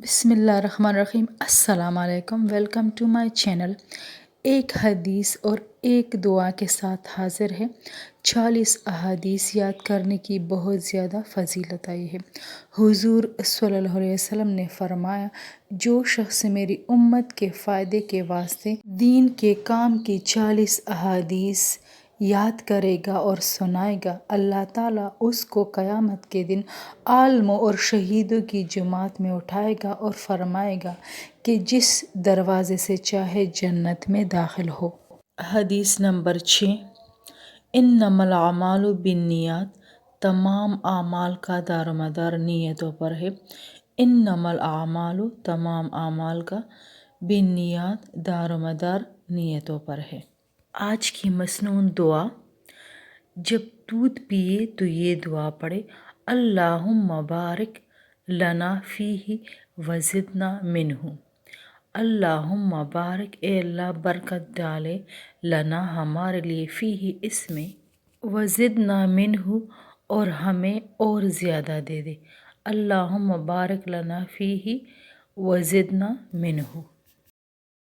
بسم اللہ الرحمن الرحیم۔ السلام علیکم، ویلکم ٹو مائی چینل۔ ایک حدیث اور ایک دعا کے ساتھ حاضر ہے۔ 40 احادیث یاد کرنے کی بہت زیادہ فضیلت آئی ہے۔ حضور صلی اللہ علیہ وسلم نے فرمایا، جو شخص میری امت کے فائدے کے واسطے دین کے کام کی 40 احادیث یاد کرے گا اور سنائے گا، اللہ تعالیٰ اس کو قیامت کے دن عالموں اور شہیدوں کی جماعت میں اٹھائے گا اور فرمائے گا کہ جس دروازے سے چاہے جنت میں داخل ہو۔ حدیث نمبر 6، انما الاعمال بالنیات، تمام اعمال کا دار و مدار نیتوں پر ہے۔ انما الاعمال، تمام اعمال کا، بالنیات، دار و مدار نیتوں پر ہے۔ آج کی مسنون دعا، جب دودھ پیے تو یہ دعا پڑھے، اللہم بارک لنا فیہ وزدنا منہ۔ اللہم بارک، اے اللہ برکت ڈالے، لنا ہمارے لیے، فیہ اس میں، وزدنا منہ اور ہمیں اور زیادہ دے دے۔ اللہم بارک لنا فیہ وزدنا منہ۔